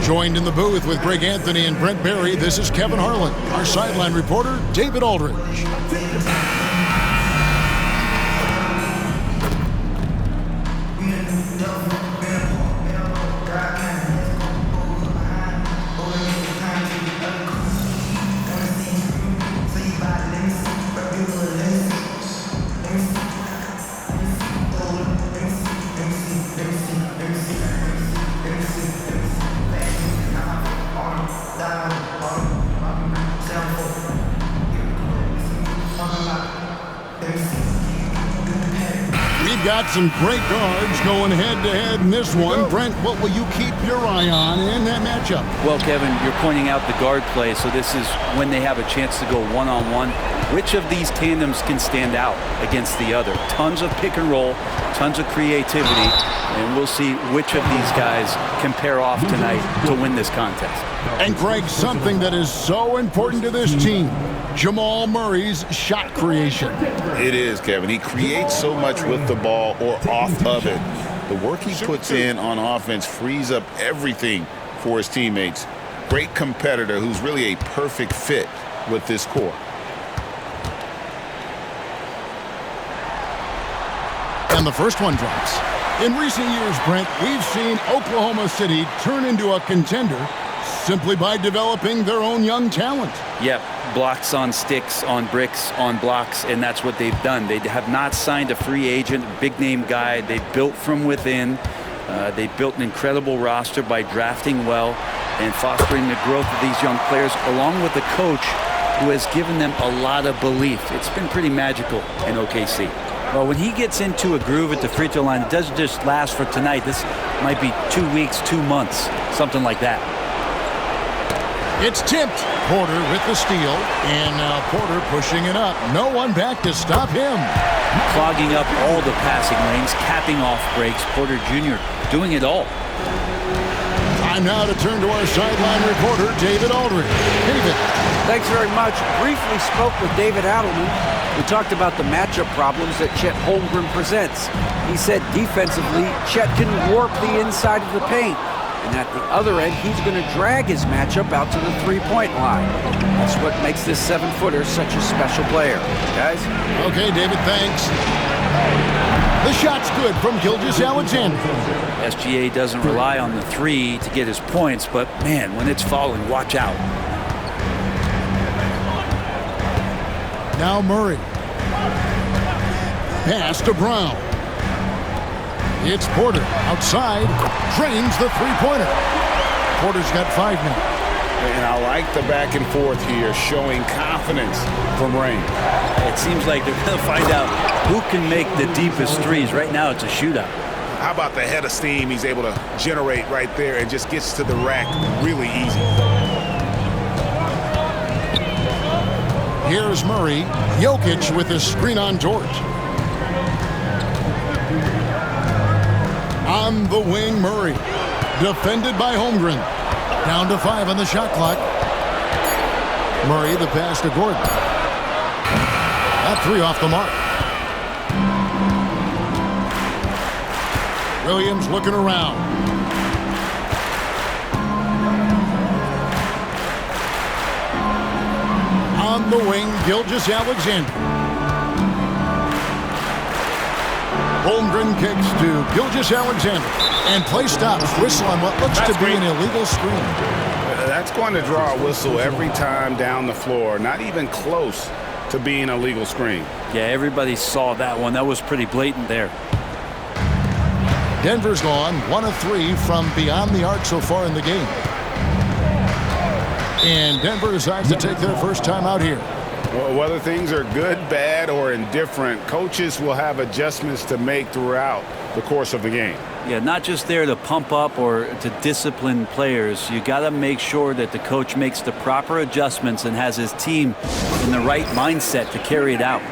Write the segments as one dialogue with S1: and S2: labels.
S1: Joined in the booth with Greg Anthony and Brent Barry, this is Kevin Harlan. Our sideline reporter, David Aldridge. We've got some great guards going head-to-head in this one. Brent, what will you keep your eye on in that matchup?
S2: Well, Kevin, you're pointing out the guard play, so this is when they have a chance to go one-on-one. Which of these tandems can stand out against the other? Tons of pick and roll, tons of creativity, and we'll see which of these guys can pair off tonight to win this contest.
S1: And Greg, something that is so important to this team, Jamal Murray's shot creation.
S3: It is, Kevin. He creates so much with the ball or off of it. The work he puts in on offense frees up everything for his teammates. Great competitor who's really a perfect fit with this core.
S1: And the first one drops. In recent years, Brent, we've seen Oklahoma City turn into a contender simply by developing their own young talent.
S2: Yep, blocks on sticks, on bricks, on blocks, and that's what they've done. They have not signed a free agent, big-name guy. They built from within. They built an incredible roster by drafting well and fostering the growth of these young players, along with a coach who has given them a lot of belief. It's been pretty magical in OKC. Well, when he gets into a groove at the free throw line, it doesn't just last for tonight. This might be 2 weeks, 2 months, something like that.
S1: It's tipped. Porter with the steal, and now Porter pushing it up. No one back to stop him.
S2: Clogging up all the passing lanes, capping off breaks. Porter Jr. doing it all.
S1: Time now to turn to our sideline reporter, David Aldridge. David.
S4: Thanks very much. Briefly spoke with David Adelman. We talked about the matchup problems that Chet Holmgren presents. He said defensively, Chet can warp the inside of the paint. And at the other end, he's going to drag his matchup out to the three-point line. That's what makes this 7-footer such a special player. Guys?
S1: Okay, David, thanks. The shot's good from Gilgeous-Alexander.
S2: SGA doesn't rely on the three to get his points, but, man, when it's falling, watch out.
S1: Now Murray. Pass to Brown. It's Porter outside, drains the three-pointer. Porter's got 5 now.
S3: And I like the back and forth here, showing confidence from Rain.
S2: It seems like they're going to find out who can make the deepest threes. Right now, it's a shootout.
S3: How about the head of steam he's able to generate right there and just gets to the rack really easy.
S1: Here's Murray. Jokic with his screen on George. On the wing, Murray. Defended by Holmgren. Down to 5 on the shot clock. Murray, the pass to Gordon. That 3 off the mark. Williams looking around. On the wing, Gilgeous-Alexander. Holmgren kicks to Gilgeous-Alexander. And play stops. Whistle on what looks to be an illegal screen.
S3: That's going to draw a whistle every time down the floor. Not even close to being a legal screen.
S2: Yeah, everybody saw that one. That was pretty blatant there.
S1: Denver's gone 1 of 3 from beyond the arc so far in the game. And Denver decides to take their first time out here.
S3: Well, whether things are good, bad, or indifferent, coaches will have adjustments to make throughout the course of the game.
S2: Yeah, not just there to pump up or to discipline players. You got to make sure that the coach makes the proper adjustments and has his team in the right mindset to carry it out.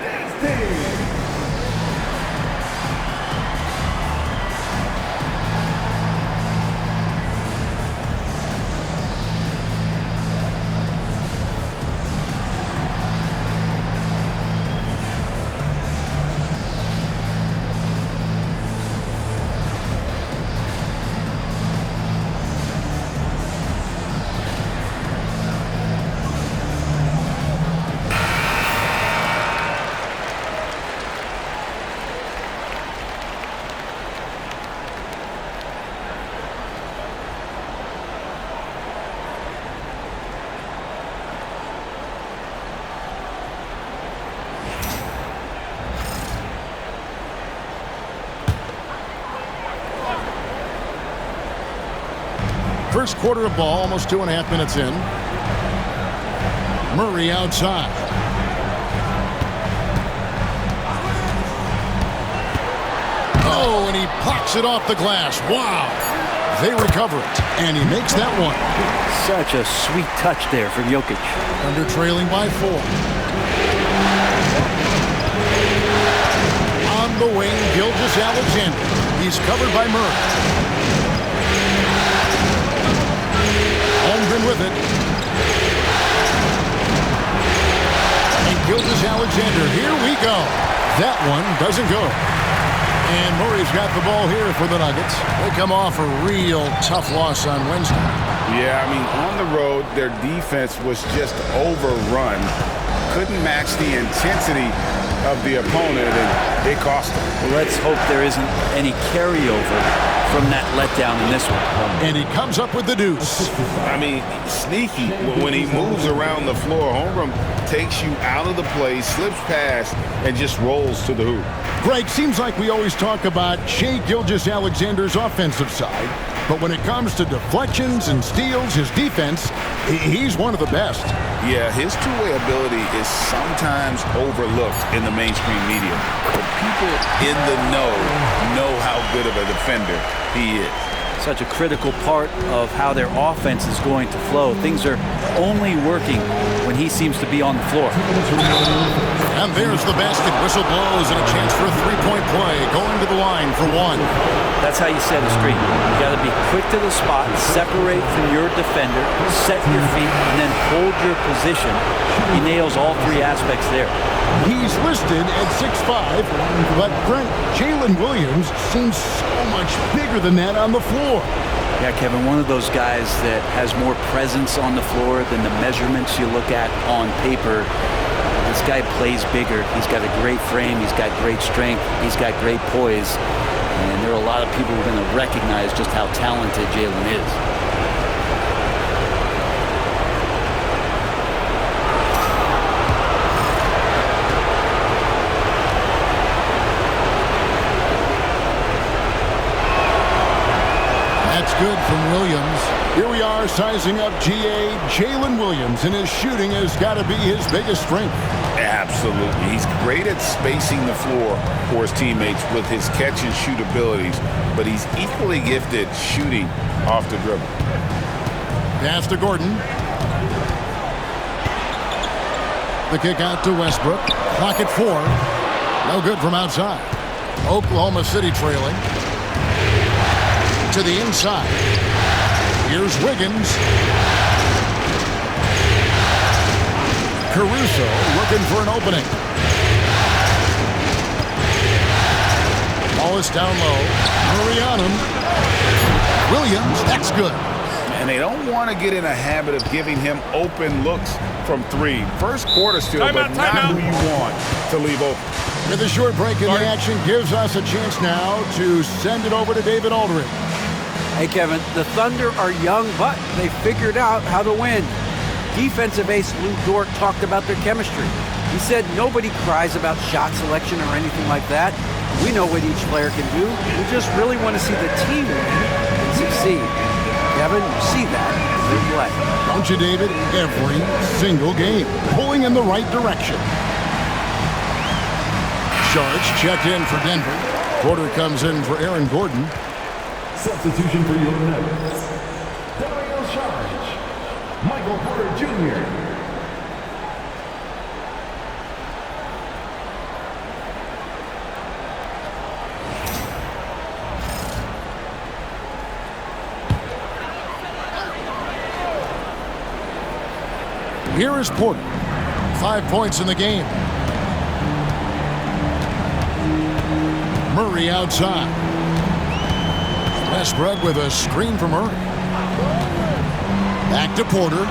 S1: First quarter of ball, almost 2.5 minutes in. Murray outside. Oh, and he pops it off the glass. Wow. They recover it, and he makes that one.
S4: Such a sweet touch there from Jokic.
S1: Under trailing by 4. On the wing, Gilgeous-Alexander. He's covered by Murray. Holmgren with it. And Gilgeous-Alexander, here we go. That one doesn't go. And Murray's got the ball here for the Nuggets. They come off a real tough loss on Wednesday.
S3: Yeah, I mean, on the road, their defense was just overrun. Couldn't match the intensity of the opponent, and it cost them.
S2: Well, let's hope there isn't any carryover from that letdown in this one.
S1: And he comes up with the deuce.
S3: I mean, sneaky. When he moves around the floor, Holmgren takes you out of the play, slips past, and just rolls to the hoop.
S1: Greg, seems like we always talk about Shai Gilgeous-Alexander's offensive side, but when it comes to deflections and steals, his defense, he's one of the best.
S3: Yeah, his two-way ability is sometimes overlooked in the mainstream media, but people in the know how good of a defender he is.
S2: Such a critical part of how their offense is going to flow. Things are only working when he seems to be on the floor.
S1: And there's the basket. Whistle blows and a chance for a three-point play. Going to the line for one.
S2: That's how you set a screen. You got to be quick to the spot, separate from your defender, set your feet, and then hold your position. He nails all three aspects there.
S1: He's listed at 6'5", but Brent, Jalen Williams seems so much bigger than that on the floor.
S2: Yeah, Kevin, one of those guys that has more presence on the floor than the measurements you look at on paper. This guy plays bigger. He's got a great frame. He's got great strength. He's got great poise. And there are a lot of people who are going to recognize just how talented Jalen is.
S1: That's good from Williams. Here we are sizing up GA. Jalen Williams, and his shooting has got to be his biggest strength.
S3: Absolutely. He's great at spacing the floor for his teammates with his catch-and-shoot abilities, but he's equally gifted shooting off the dribble.
S1: Pass to Gordon. The kick out to Westbrook. Clock at 4. No good from outside. Oklahoma City trailing. To the inside. Here's Wiggins. Caruso looking for an opening. Ball is down low. Murray on him. Williams, that's good.
S3: And they don't want to get in a habit of giving him open looks from 3. First quarter still, but not who you want to leave open.
S1: With a short break in the action, gives us a chance now to send it over to David Aldridge.
S4: Hey, Kevin, the Thunder are young, but they figured out how to win. Defensive ace Lou Dort talked about their chemistry. He said nobody cries about shot selection or anything like that. We know what each player can do. We just really want to see the team win and succeed. Kevin, you see that in their play.
S1: Don't you, David? Every single game. Pulling in the right direction. Sharks checked in for Denver. Porter comes in for Aaron Gordon.
S5: Substitution for your Nuggets. Dario Saric. Michael Porter Jr.
S1: Here is Porter. 5 points in the game. Murray outside. Westbrook with a screen from Murray. Back to Porter.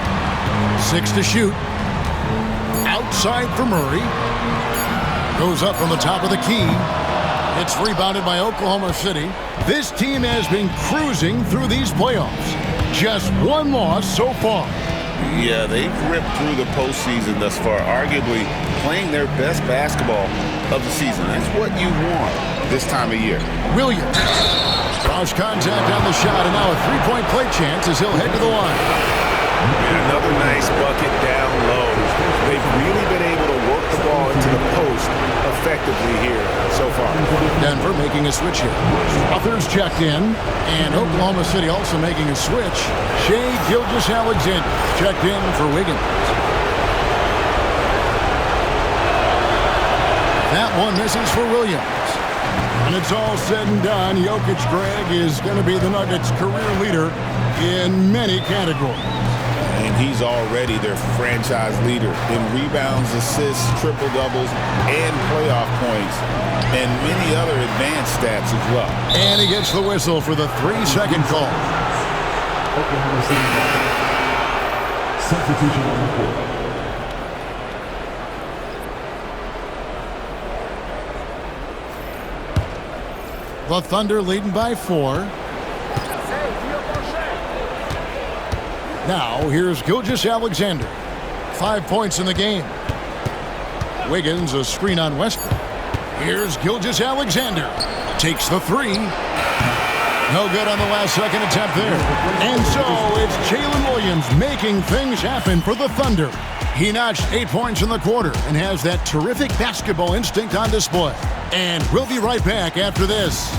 S1: 6 to shoot. Outside for Murray. Goes up from the top of the key. It's rebounded by Oklahoma City. This team has been cruising through these playoffs. Just one loss so far.
S3: Yeah, they've ripped through the postseason thus far, arguably playing their best basketball of the season. That's what you want this time of year.
S1: Williams. Cross contact on the shot, and now a three-point play chance as he'll head to the line.
S3: And another nice bucket down low. They've really been able to work the ball into the post effectively here so far.
S1: Denver making a switch here. Others checked in, and Oklahoma City also making a switch. Shai Gilgeous-Alexander checked in for Wiggins. That one misses for Williams. When it's all said and done, Jokic, Greg, is going to be the Nuggets' career leader in many categories.
S3: And he's already their franchise leader in rebounds, assists, triple-doubles, and playoff points, and many other advanced stats as well.
S1: And he gets the whistle for the 3-second call.
S5: Oklahoma City substitution on the court.
S1: The Thunder leading by 4. Now, here's Gilgeous-Alexander. 5 points in the game. Wiggins, a screen on Westbrook. Here's Gilgeous-Alexander. Takes the 3. No good on the last second attempt there. And so, it's Jalen Williams making things happen for the Thunder. He notched 8 points in the quarter and has that terrific basketball instinct on display. And we'll be right back after this.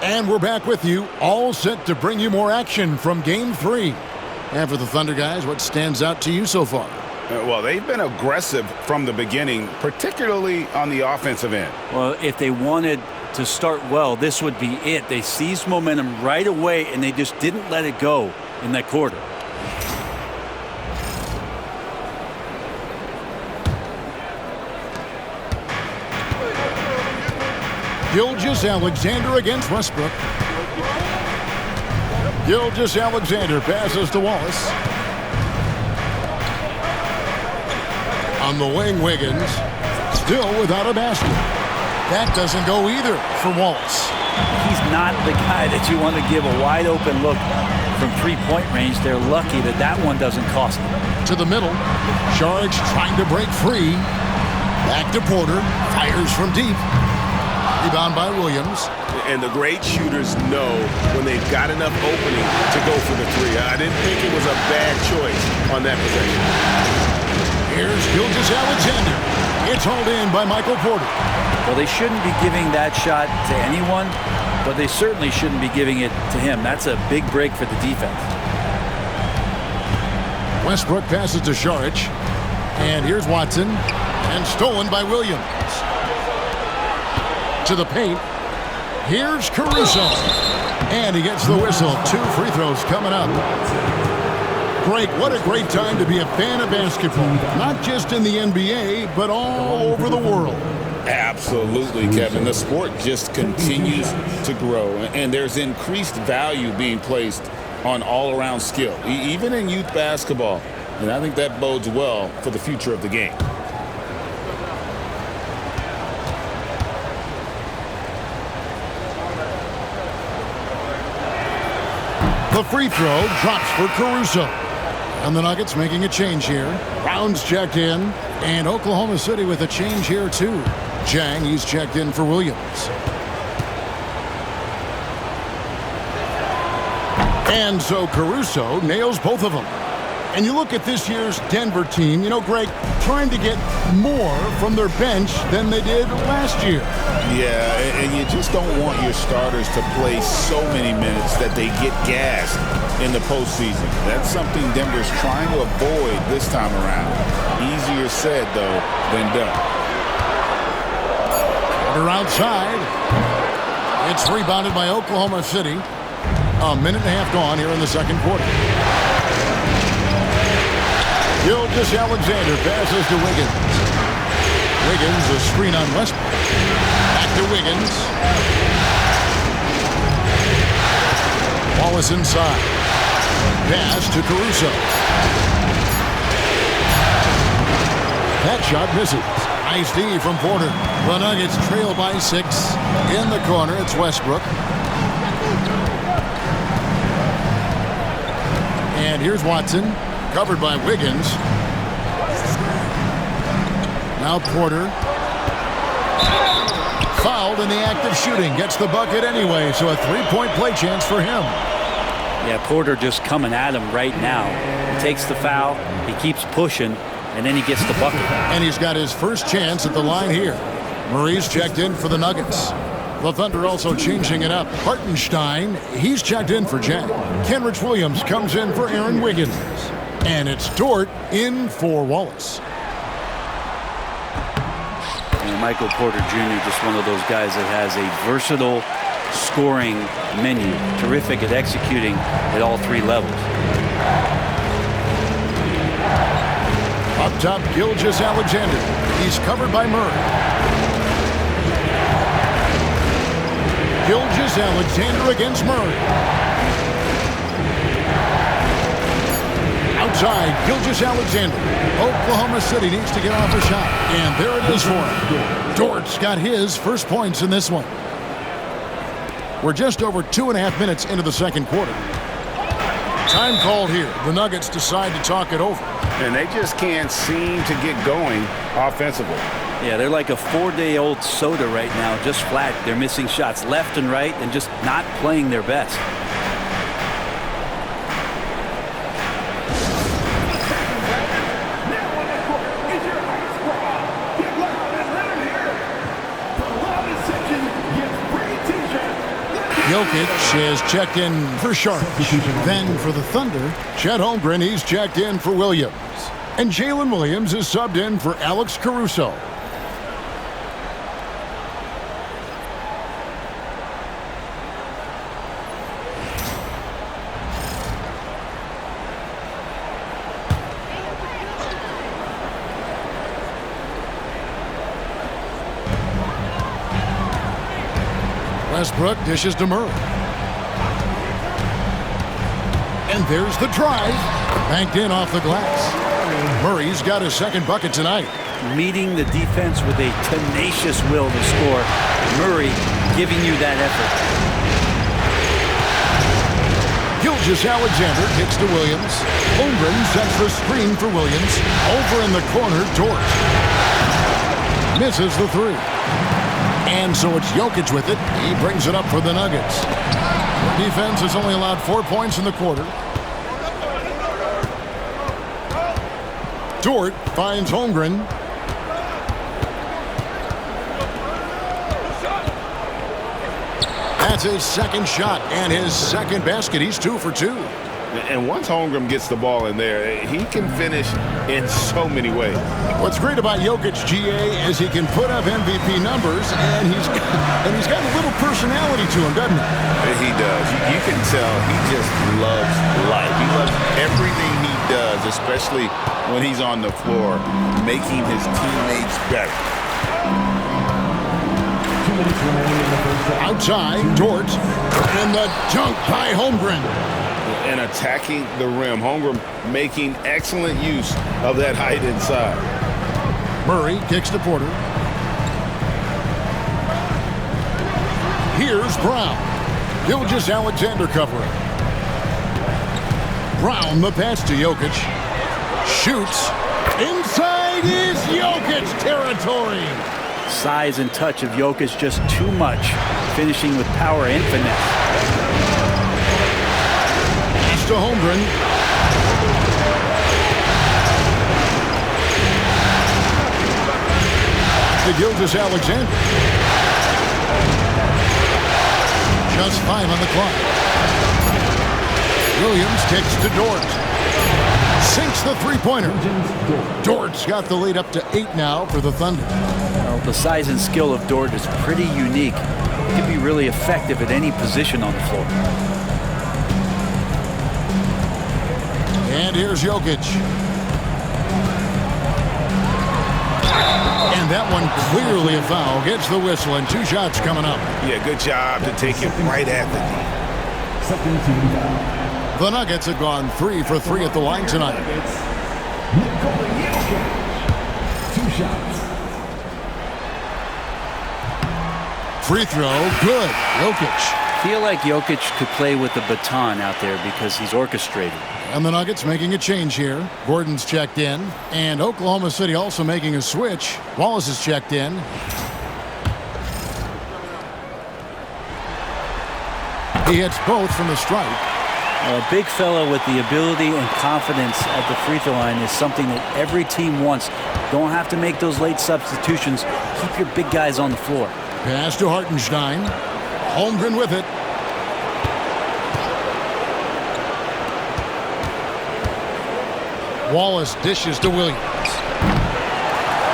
S1: And we're back with you, all set to bring you more action from Game 3. And for the Thunder guys, what stands out to you so far?
S3: Well, they've been aggressive from the beginning, particularly on the offensive end.
S2: Well, if they wanted to start well, this would be it. They seized momentum right away, and they just didn't let it go in that quarter.
S1: Gilgeous-Alexander against Westbrook. Gilgeous-Alexander passes to Wallace. On the wing, Wiggins. Still without a basket. That doesn't go either for Wallace.
S2: He's not the guy that you want to give a wide-open look from three-point range. They're lucky that that one doesn't cost them.
S1: To the middle. Saric trying to break free. Back to Porter. Fires from deep. Rebound by Williams.
S3: And the great shooters know when they've got enough opening to go for the 3. I didn't think it was a bad choice on that possession.
S1: Here's Gilgeous-Alexander. It's hauled in by Michael Porter.
S2: Well, they shouldn't be giving that shot to anyone, but they certainly shouldn't be giving it to him. That's a big break for the defense.
S1: Westbrook passes to Saric. And here's Watson. And stolen by Williams. To the paint. Here's Caruso. And he gets the whistle. 2 free throws coming up. Greg, what a great time to be a fan of basketball. Not just in the NBA, but all over the world.
S3: Absolutely, Kevin. The sport just continues to grow, and there's increased value being placed on all-around skill, even in youth basketball. And I think that bodes well for the future of the game.
S1: The free throw drops for Caruso. And the Nuggets making a change here. Brown's checked in. And Oklahoma City with a change here too. Jang, he's checked in for Williams. And so Caruso nails both of them. And you look at this year's Denver team, you know, Greg, trying to get more from their bench than they did last year.
S3: Yeah, and you just don't want your starters to play so many minutes that they get gassed in the postseason. That's something Denver's trying to avoid this time around. Easier said, though, than done.
S1: Porter outside. It's rebounded by Oklahoma City. A minute and a half gone here in the second quarter. Gilgeous-Alexander passes to Wiggins. Wiggins, a screen on Westbrook. Back to Wiggins. Wallace inside. Pass to Caruso. That shot misses. Nice D from Porter. The Nuggets trail by 6. In the corner, it's Westbrook. And here's Watson. Covered by Wiggins. Now Porter. Fouled in the act of shooting. Gets the bucket anyway, so a three-point play chance for him.
S2: Yeah, Porter just coming at him right now. He takes the foul, he keeps pushing, and then he gets the bucket.
S1: And he's got his first chance at the line here. Murray's checked in for the Nuggets. The Thunder also changing it up. Hartenstein, he's checked in for Jack. Kenrich Williams comes in for Aaron Wiggins. And it's Dort in for Wallace.
S2: And Michael Porter Jr., just one of those guys that has a versatile scoring menu. Terrific at executing at all three levels.
S1: Up top, Gilgeous-Alexander. He's covered by Murray. Gilgeous-Alexander against Murray. Outside, Gilgeous-Alexander. Oklahoma City needs to get off a shot. And there it is for him. Dort's got his first points in this one. We're just over 2.5 minutes into the second quarter. Time called here. The Nuggets decide to talk it over.
S3: And they just can't seem to get going offensively.
S2: Yeah, they're like a 4-day-old soda right now, just flat. They're missing shots left and right and just not playing their best.
S1: Jokic is checked in for Sharp. Then for the Thunder, Chet Holmgren, he's checked in for Williams. And Jalen Williams is subbed in for Alex Caruso. Westbrook dishes to Murray. And there's the drive. Banked in off the glass. Murray's got his second bucket tonight.
S2: Meeting the defense with a tenacious will to score. Murray giving you that effort.
S1: Gilgeous-Alexander kicks to Williams. Holmgren sets the screen for Williams. Over in the corner, Dort. Misses the three. And so it's Jokic with it. He brings it up for the Nuggets. The defense has only allowed 4 points in the quarter. Dort finds Holmgren. That's his second shot and his second basket. He's 2 for 2.
S3: And once Holmgren gets the ball in there, he can finish in so many ways.
S1: What's great about Jokic, GA, is he can put up MVP numbers, and he's got a little personality to him, doesn't he?
S3: He does. You can tell he just loves life. He loves everything he does, especially when he's on the floor, making his teammates better.
S1: Outside, Dort, and the dunk by Holmgren.
S3: And attacking the rim. Holmgren making excellent use of that height inside.
S1: Murray kicks to Porter. Here's Brown. Gilgeous-Alexander covering. Brown, the pass to Jokic. Shoots. Inside is Jokic territory.
S2: Size and touch of Jokic just too much. Finishing with power and finesse.
S1: To Holmgren. To Gilgeous-Alexander. Just 5 on the clock. Williams kicks to Dort. Sinks the three-pointer. Dort's got the lead up to 8 now for the Thunder.
S2: Well, the size and skill of Dort is pretty unique. He can be really effective at any position on the floor.
S1: And here's Jokic. And that one clearly a foul. Gets the whistle and 2 shots coming up.
S3: Yeah, good job to take it right at the knee.
S1: The Nuggets have gone 3 for 3 at the line tonight.
S5: 2 shots.
S1: Free throw, good. Jokic.
S2: Feel like Jokic could play with the baton out there because he's orchestrated.
S1: And the Nuggets making a change here. Gordon's checked in. And Oklahoma City also making a switch. Wallace is checked in. He hits both from the stripe.
S2: A big fella with the ability and confidence at the free throw line is something that every team wants. Don't have to make those late substitutions. Keep your big guys on the floor.
S1: Pass to Hartenstein. Holmgren with it. Wallace dishes to Williams.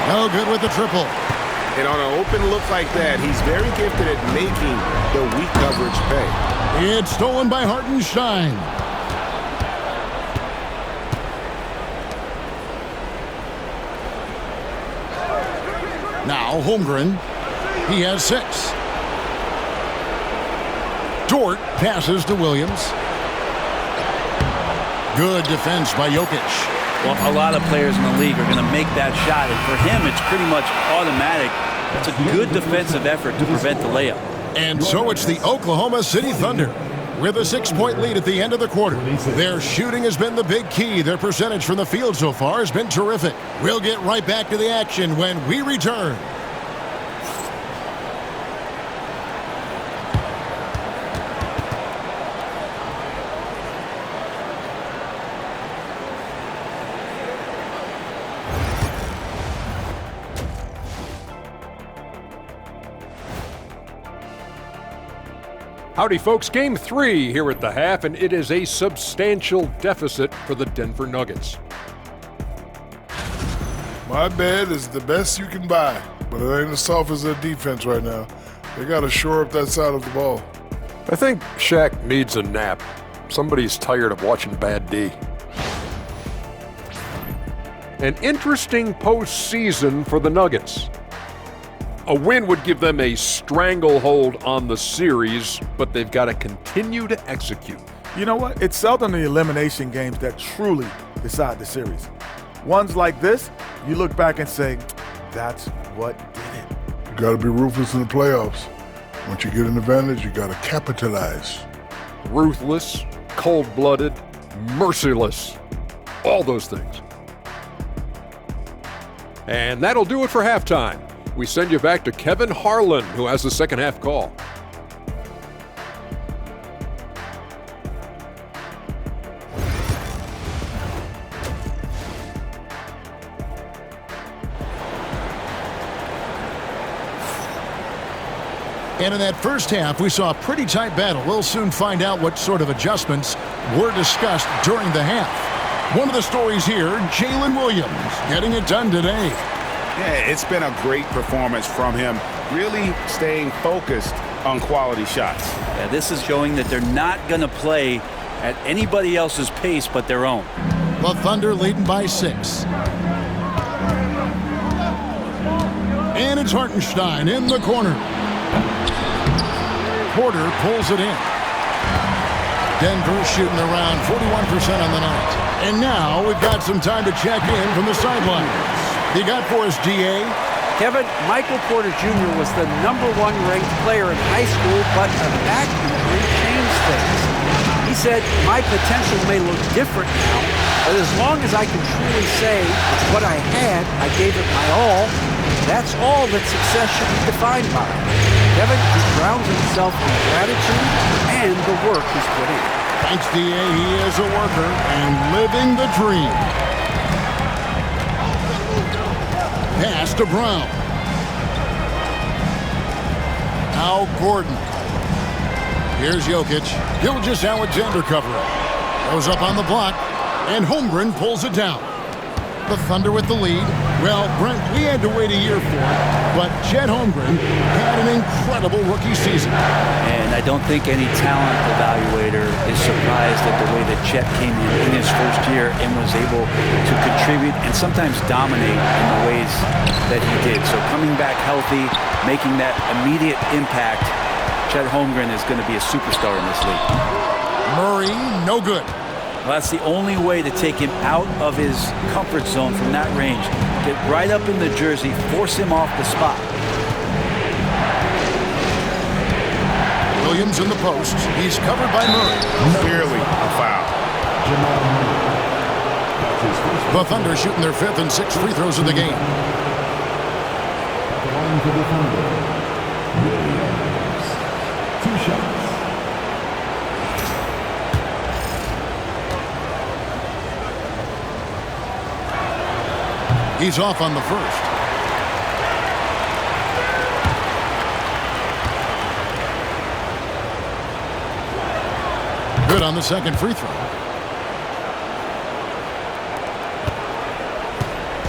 S1: No good with the triple.
S3: And on an open look like that, he's very gifted at making the weak coverage pay.
S1: It's stolen by Hartenstein. Now Holmgren. He has 6. Dort passes to Williams. Good defense by Jokic.
S2: Well, a lot of players in the league are going to make that shot, and for him, it's pretty much automatic. It's a good defensive effort to prevent the layup.
S1: And so it's the Oklahoma City Thunder with a 6-point lead at the end of the quarter. Their shooting has been the big key. Their percentage from the field so far has been terrific. We'll get right back to the action when we return.
S6: Howdy, folks. Game 3 here at the half, and it is a substantial deficit for the Denver Nuggets.
S7: My bed is the best you can buy, but it ain't as soft as their defense right now. They got to shore up that side of the ball.
S6: I think Shaq needs a nap. Somebody's tired of watching Bad D. An interesting postseason for the Nuggets. A win would give them a stranglehold on the series, but they've got to continue to execute.
S8: You know what? It's seldom the elimination games that truly decide the series. Ones like this, you look back and say, that's what did it.
S7: You got to be ruthless in the playoffs. Once you get an advantage, you got to capitalize.
S6: Ruthless, cold-blooded, merciless, all those things. And that'll do it for halftime. We send you back to Kevin Harlan, who has the second half call.
S1: And in that first half, we saw a pretty tight battle. We'll soon find out what sort of adjustments were discussed during the half. One of the stories here, Jalen Williams getting it done today.
S3: Yeah, it's been a great performance from him, really staying focused on quality shots.
S2: Yeah, this is showing that they're not going to play at anybody else's pace but their own.
S1: The Thunder leading by 6. And it's Hartenstein in the corner. Porter pulls it in. Denver shooting around 41% on the night. And now we've got some time to check in from the sidelines. You got for us, DA?
S4: Kevin, Michael Porter Jr. was the #1 ranked player in high school, but a back injury changed things. He said, my potential may look different now, but as long as I can truly say with what I had, I gave it my all, that's all that success should be defined by. Kevin, he grounds himself in gratitude and the work he's put in.
S1: Thanks, DA. He is a worker and living the dream. Pass to Brown. Now Gordon. Here's Jokic. Gilgeous-Alexander covering. Goes up on the block, and Holmgren pulls it down. The Thunder with the lead. Well, Brent, we had to wait a year for it, but Chet Holmgren had an incredible rookie season.
S2: And I don't think any talent evaluator is surprised at the way that Chet came in his first year and was able to contribute and sometimes dominate in the ways that he did. So coming back healthy, making that immediate impact, Chet Holmgren is going to be a superstar in this league.
S1: Murray, no good.
S2: Well, that's the only way to take him out of his comfort zone from that range. Get right up in the jersey, force him off the spot.
S1: Williams in the post. He's covered by Murray.
S3: Clearly a foul.
S1: The Thunder shooting their 5th and 6th free throws of the game.
S5: Line for the Thunder. Williams. 2 shots.
S1: He's off on the first. Good on the second free throw.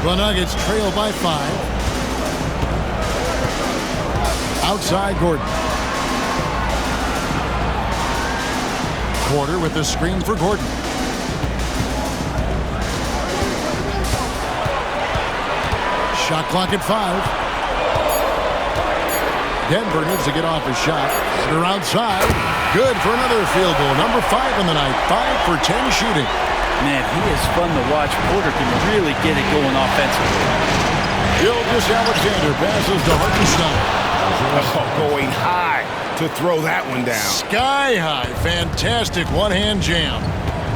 S1: The Nuggets trail by 5. Outside Gordon. Porter with the screen for Gordon. Shot clock at 5. Denver needs to get off his shot. They're outside. Good for another field goal. Number 5 in the night. 5 for 10 shooting.
S2: Man, he is fun to watch. Porter can really get it going offensively.
S1: Gilgeous-Alexander passes to Hartenstein.
S3: Going high to throw that one down.
S1: Sky high. Fantastic one-hand jam.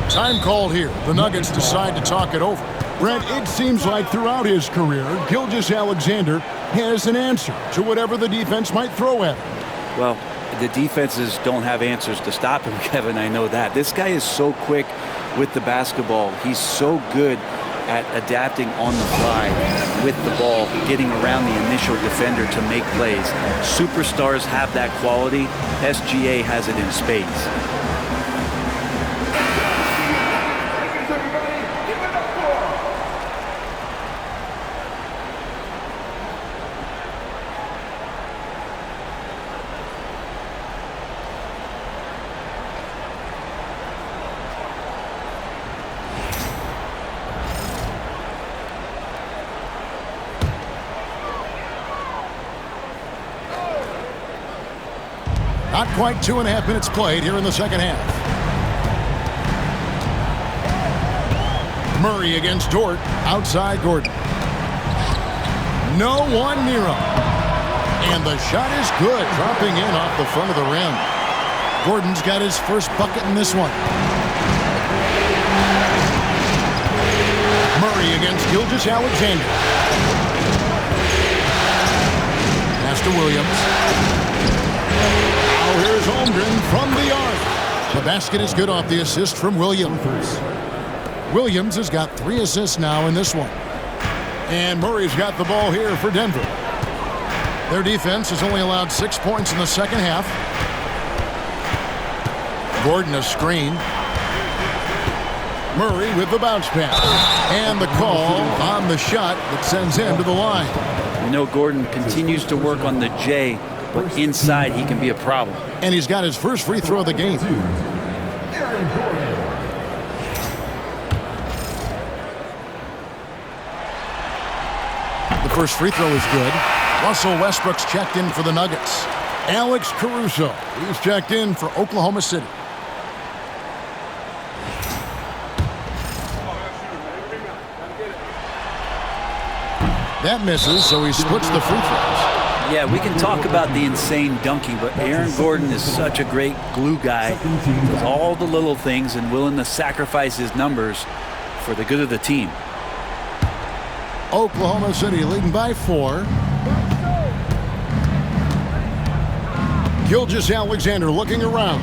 S1: Time called here. The Nuggets decide to talk it over. Brent, it seems like throughout his career, Gilgeous-Alexander has an answer to whatever the defense might throw at him.
S2: Well, the defenses don't have answers to stop him, Kevin. I know that. This guy is so quick with the basketball. He's so good at adapting on the fly with the ball, getting around the initial defender to make plays. Superstars have that quality. SGA has it in spades.
S1: Not quite 2.5 minutes played here in the second half. Murray against Dort. Outside Gordon. No one near him. And the shot is good. Dropping in off the front of the rim. Gordon's got his first bucket in this one. Murray against Gilgeous-Alexander. Pass to Williams. Here's Holmgren from the arc. The basket is good off the assist from Williams. Williams has got 3 assists now in this one. And Murray's got the ball here for Denver. Their defense has only allowed 6 points in the second half. Gordon a screen. Murray with the bounce pass. And the call on the shot that sends him to the line.
S2: You know, Gordon continues to work on the J, but inside he can be a problem.
S1: And he's got his first free throw of the game. The first free throw is good. Russell Westbrook's checked in for the Nuggets. Alex Caruso, he's checked in for Oklahoma City. That misses, so he splits the free throws.
S2: Yeah, we can talk about the insane dunking, but Aaron Gordon is such a great glue guy. Does all the little things and willing to sacrifice his numbers for the good of the team.
S1: Oklahoma City leading by 4. Gilgeous-Alexander looking around.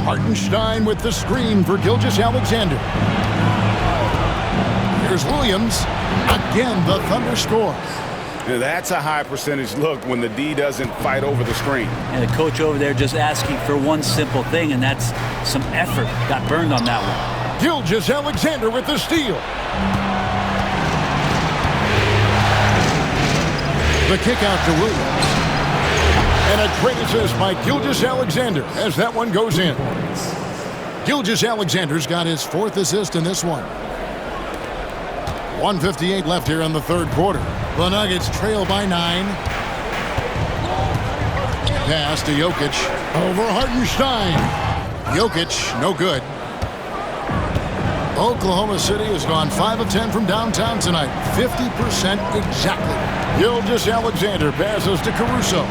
S1: Hartenstein with the screen for Gilgeous-Alexander. Here's Williams. Again, the Thunder score.
S3: Now, that's a high percentage look when the D doesn't fight over the screen.
S2: And the coach over there just asking for one simple thing, and that's some effort. Got burned on that one.
S1: Gilgeous-Alexander with the steal. The kick out to Williams. And a great assist by Gilgeous-Alexander as that one goes in. Gilgeous-Alexander's got his 4th assist in this one. 1:58 left here in the third quarter. The Nuggets trail by 9. Pass to Jokic. Over Hartenstein. Jokic, no good. Oklahoma City has gone 5 of 10 from downtown tonight. 50% exactly. Gilgeous-Alexander passes to Caruso.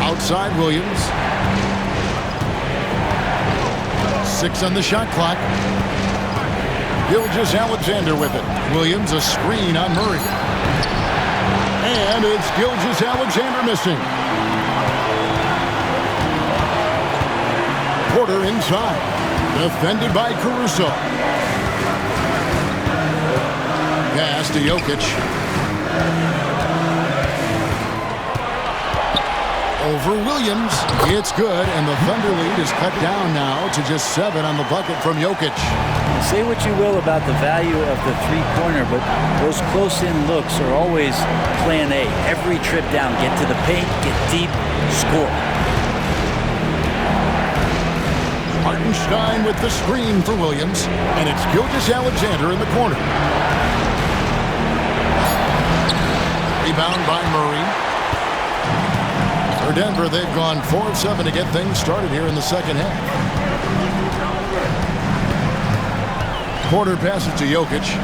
S1: Outside Williams. 6 on the shot clock. Gilgeous-Alexander with it. Williams a screen on Murray. And it's Gilgeous-Alexander missing. Porter inside. Defended by Caruso. Pass to Jokic. Over Williams. It's good, and the Thunder lead is cut down now to just 7 on the bucket from Jokic.
S9: Say what you will about the value of the three-pointer, but those close-in looks are always plan A. Every trip down, get to the paint, get deep, score.
S1: Hartenstein with the screen for Williams, and it's Gilgeous-Alexander in the corner. Rebound by Murray. For Denver, they've gone 4 of 7 to get things started here in the second half. Porter passes to Jokic.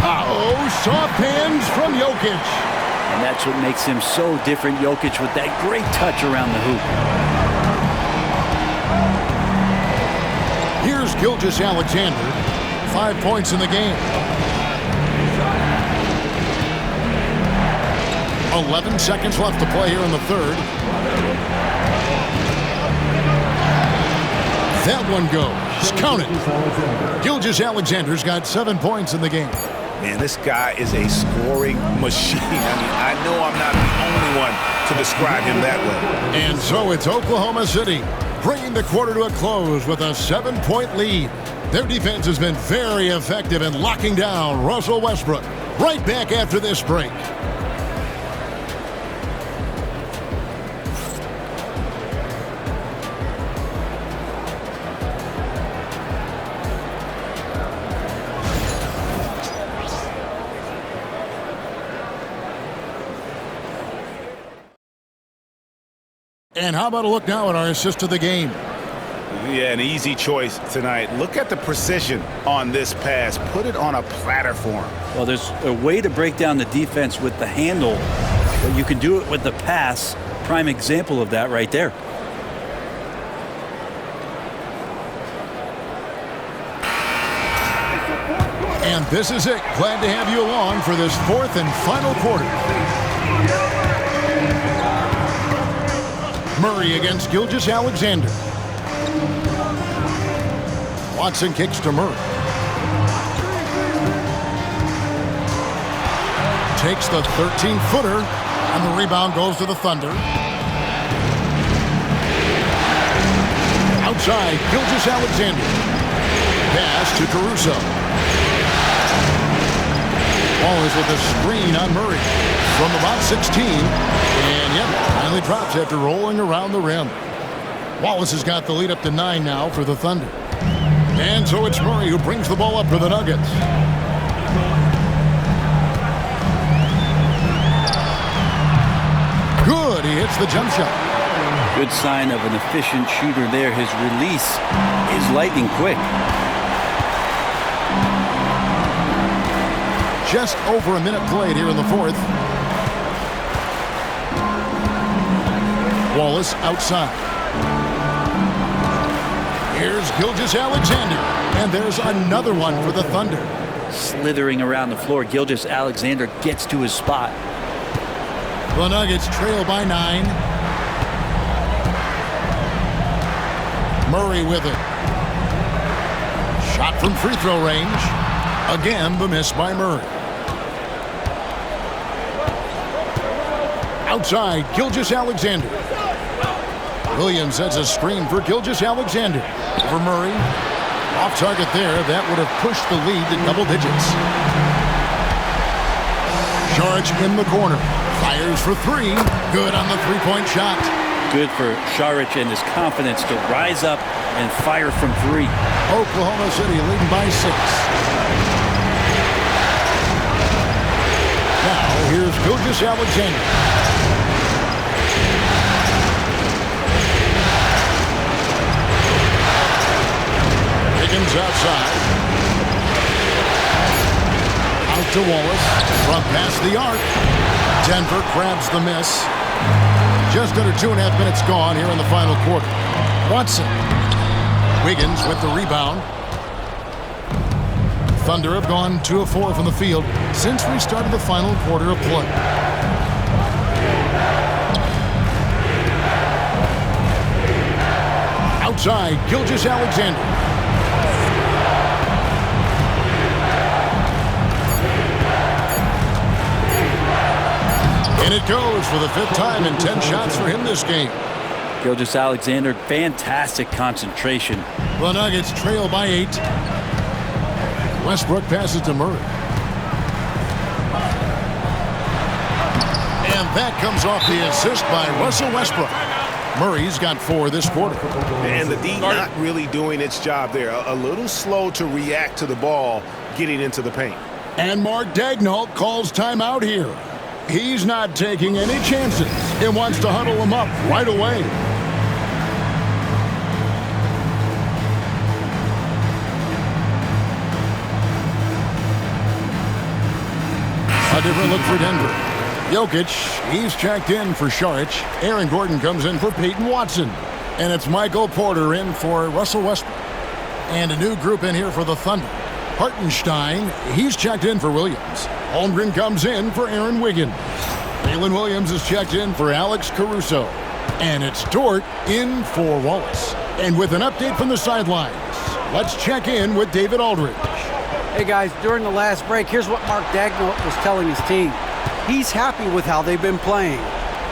S1: Oh, soft hands from Jokic.
S9: And that's what makes him so different, Jokic, with that great touch around the hoop.
S1: Here's Gilgeous-Alexander. 5 points in the game. 11 seconds left to play here in the third. That one goes. Count it. Gilgeous-Alexander's got 7 points in the game.
S3: Man, this guy is a scoring machine. I mean, I know I'm not the only one to describe him that way.
S1: And so it's Oklahoma City bringing the quarter to a close with a 7-point lead. Their defense has been very effective in locking down Russell Westbrook. Right back after this break. And how about a look now at our assist of the game?
S3: Yeah, an easy choice tonight. Look at the precision on this pass. Put it on a platter for him.
S9: Well, there's a way to break down the defense with the handle, but you can do it with the pass. Prime example of that right there.
S1: And this is it. Glad to have you along for this 4th and final quarter. Murray against Gilgeous-Alexander. Watson kicks to Murray. Takes the 13-footer, and the rebound goes to the Thunder. Outside, Gilgeous-Alexander. Pass to Caruso. Wallace with a screen on Murray from about 16. And yep, finally drops after rolling around the rim. Wallace has got the lead up to 9 now for the Thunder. And so it's Murray who brings the ball up for the Nuggets. Good, he hits the jump shot.
S9: Good sign of an efficient shooter there. His release is lightning quick.
S1: Just over a minute played here in the fourth. Wallace outside. Here's Gilgeous-Alexander. And there's another one for the Thunder.
S9: Slithering around the floor, Gilgeous-Alexander gets to his spot.
S1: The Nuggets trail by 9. Murray with it. Shot from free throw range. Again, the miss by Murray. Outside, Gilgeous-Alexander. Williams sets a screen for Gilgeous-Alexander. For Murray. Off target there. That would have pushed the lead to double digits. Charge in the corner. Fires for 3. Good on the three-point shot.
S9: Good for Saric and his confidence to rise up and fire from 3.
S1: Oklahoma City leading by 6. Now here's Gilgeous-Alexander. Wiggins outside. Out to Wallace. From past the arc. Denver grabs the miss. Just under 2.5 minutes gone here in the final quarter. Watson. Wiggins with the rebound. Thunder have gone 2 of 4 from the field since we started the final quarter of play. Outside, Gilgeous-Alexander. And it goes for the 5th time in 10 shots for him this game.
S2: Gilgeous-Alexander, fantastic concentration.
S1: The Nuggets trail by 8. Westbrook passes to Murray. And that comes off the assist by Russell Westbrook. Murray's got 4 this quarter.
S10: And the D not really doing its job there. A little slow to react to the ball getting into the paint.
S1: And Mark Daigneault calls timeout here. He's not taking any chances. He wants to huddle him up right away. A different look for Denver. Jokic, he's checked in for Šarić. Aaron Gordon comes in for Peyton Watson. And it's Michael Porter in for Russell Westbrook. And a new group in here for the Thunder. Hartenstein, he's checked in for Williams. Holmgren comes in for Aaron Wiggins. Jalen Williams is checked in for Alex Caruso. And it's Dort in for Wallace. And with an update from the sidelines, let's check in with David Aldridge.
S4: Hey guys, during the last break, here's what Mark Daigneault was telling his team. He's happy with how they've been playing.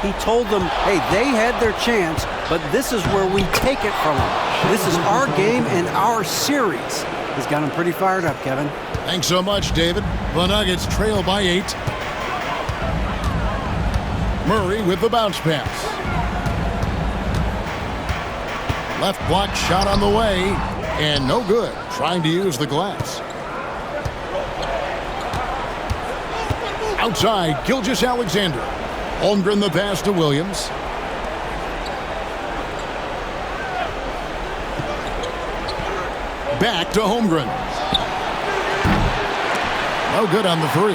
S4: He told them, hey, they had their chance, but this is where we take it from them. This is our game and our series. He's got him pretty fired up, Kevin.
S1: Thanks so much, David. The Nuggets trail by 8. Murray with the bounce pass. Left block shot on the way, and no good. Trying to use the glass. Outside, Gilgeous-Alexander. Holmgren the pass to Williams. Back to Holmgren. No good on the 3.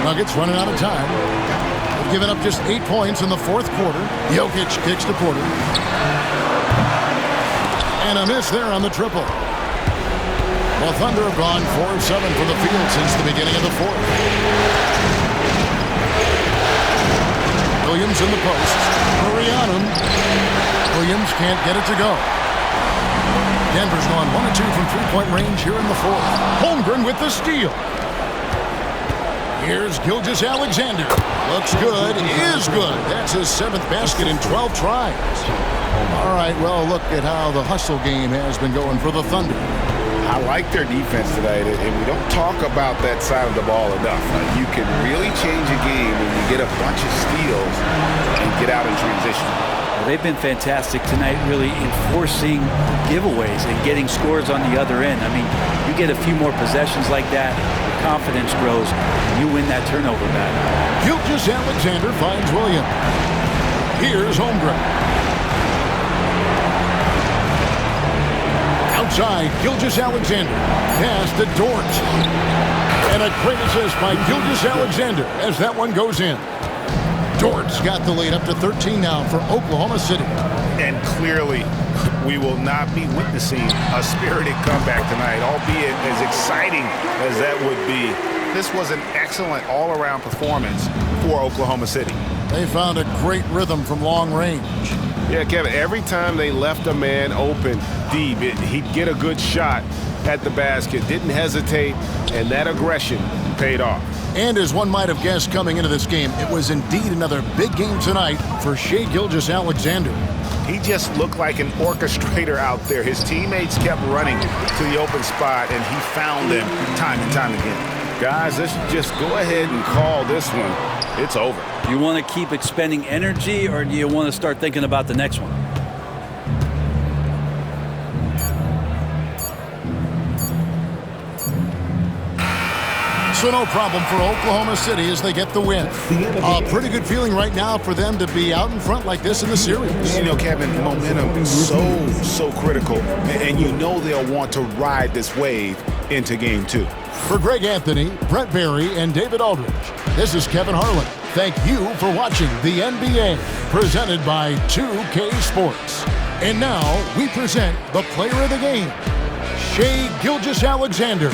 S1: Nuggets running out of time. They've given up just 8 points in the 4th quarter. Jokic kicks to Porter. And a miss there on the triple. The Thunder have gone 4 of 7 from the field since the beginning of the 4th. Williams in the post. Murray on him. Williams can't get it to go. Denver's gone 1 of 2 from 3-point range here in the 4th. Holmgren with the steal. Here's Gilgeous-Alexander. Looks good. Is good. That's his 7th basket in 12 tries. All right, well, look at how the hustle game has been going for the Thunder.
S10: I like their defense tonight, and we don't talk about that side of the ball enough. You can really change a game when you get a bunch of steals and get out in transition.
S2: Well, they've been fantastic tonight, really enforcing giveaways and getting scores on the other end. I mean, you get a few more possessions like that, your confidence grows, and you win that turnover battle.
S1: Gilgeous-Alexander finds Williams. Here's Holmgren. Outside, Gilgeous-Alexander. Pass to Dort. And a great assist by Gilgeous-Alexander as that one goes in. Dort's got the lead up to 13 now for Oklahoma City.
S10: And clearly, we will not be witnessing a spirited comeback tonight, albeit as exciting as that would be. This was an excellent all-around performance for Oklahoma City.
S1: They found a great rhythm from long range.
S10: Yeah, Kevin, every time they left a man open deep, he'd get a good shot at the basket, didn't hesitate, and that aggression paid off.
S1: And as one might have guessed coming into this game, it was indeed another big game tonight for Shai Gilgeous-Alexander.
S10: He just looked like an orchestrator out there. His teammates kept running to the open spot, and he found them time and time again. Guys, let's just go ahead and call this one. It's over.
S2: Do you want to keep expending energy, or do you want to start thinking about the next one?
S1: So no problem for Oklahoma City as they get the win. A pretty good feeling right now for them to be out in front like this in the series.
S10: You know, Kevin, momentum is so critical, and you know they'll want to ride this wave into Game 2.
S1: For Greg Anthony, Brent Barry, and David Aldridge, this is Kevin Harlan. Thank you for watching the NBA, presented by 2K Sports. And now we present the player of the game, Shai Gilgeous-Alexander.